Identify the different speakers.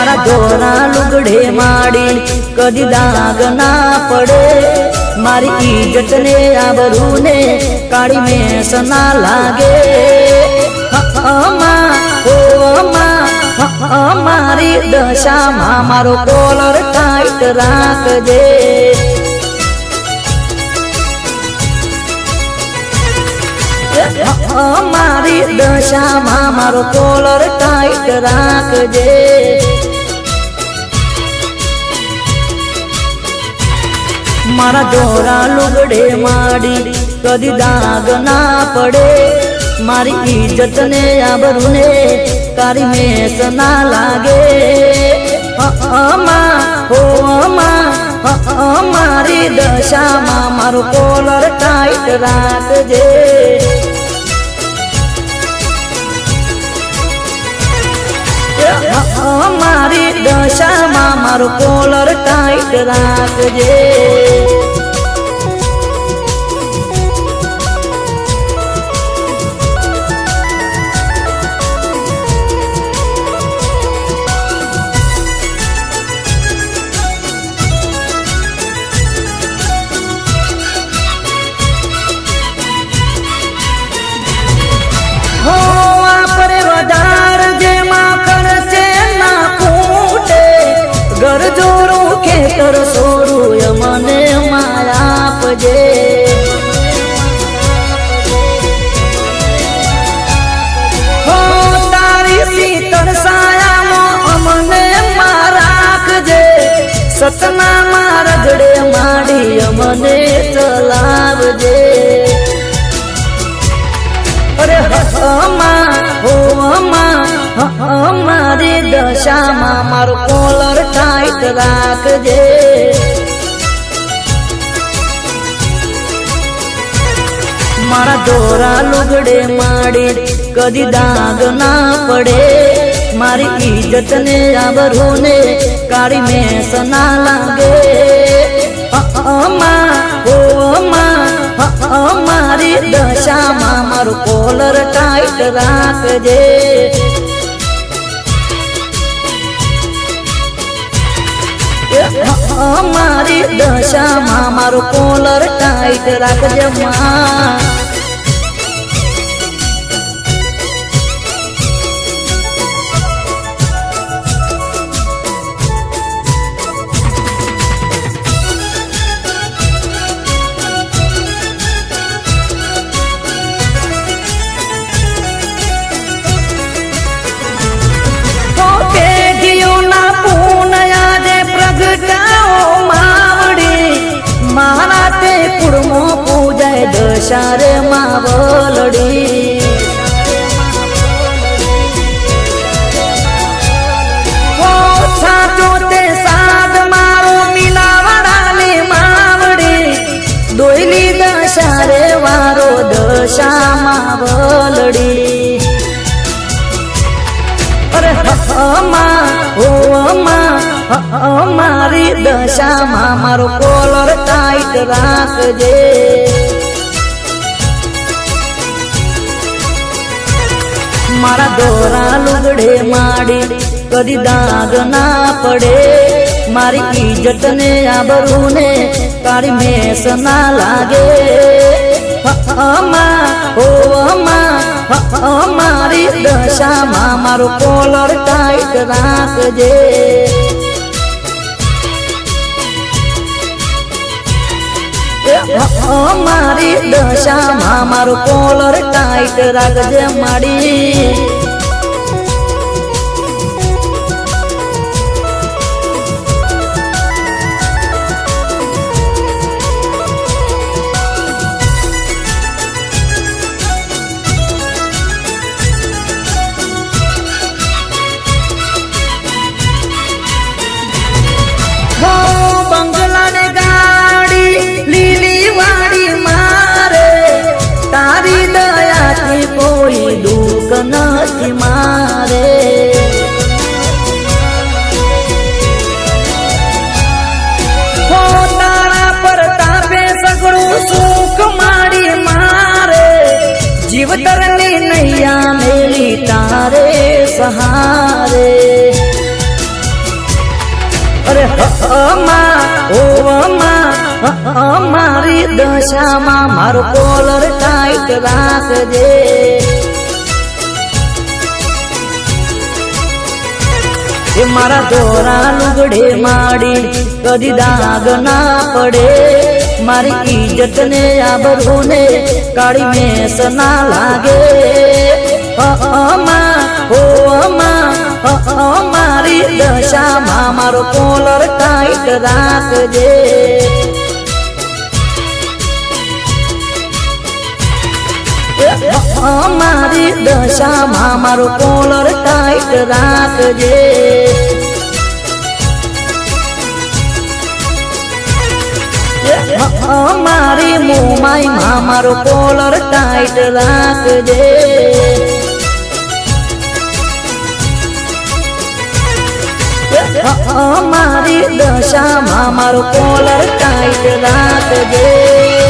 Speaker 1: मारा दोरा लुगड़े माड़ी कदी दाग ना पड़े मारी इज्जत ने आबरू ने काड़ी में सना लागे मारी दशा मारो कॉलर टाइट राख दे मारी दशा मारो कॉलर टाइट राख दे मारा दोरा लुगड़े माड़ी कदी दाग ना पड़े मारी इज्जत ने आबरू ने कारी में सना लागे मारी दशा मारो कॉलर टाइट राख दे मारी दशा मारो कॉलर टाइट राख दे घर जोरू खेतर सोरू यमने माया पजे हो तारी शीतल साया मो अमने माराख जे सतना मारगड़े माड़ी यमने चलाव जे अरे मारी दशा मारो कॉलर टाइट राख दे मारा दोरा लुगड़े माड़ी कदी दाग ना पड़े मारी इज्जत ने आबरू ने काड़ी में सना लागे मारी दशा मारो कॉलर टाइट राख दे मारी दशा मारो कॉलर टाइट राख दे मारा ते कुड़मो पूजाय दशारे मावलड़ी हो साचो ते साध मारो मिलावड़ा ने मावड़ी दोयली दशारे वारो दशा मावलड़ी अरे मारी दशा मारो कॉलर टाइट राख दे मारा दोरा लुगड़े माड़ी कदी दाग ना पड़े मारी इज्जत ने आबरू ने काड़ी में सना लागे मारी दशा मारो कॉलर टाइट राख दे मारी दशा मारो कॉलर टाइट राख दे माड़ी નથી મારે હો તારા પર તાપે સગળું સુખ માડી મારે જીવતરની નૈયા મેલી તારે સહારે અરે મારી દશામાં મારો કોલર ટાઈટ રાખજે એ મારા દોરા લુગડે માડી કદી દાગ ના પડે મારી ઇજ્જત ને આબરૂ ને કાળી મેસ ના લાગે મારી દશામાં મારો કોલર ટાઈટ રાખજે મારી દશામાં મારો કોલર ટાઈટ રાખજે મારી મોમાઈમાં મારો કોલર ટાઈટ રાખજે મારી દશામાં મારો કોલર ટાઈટ રાખજે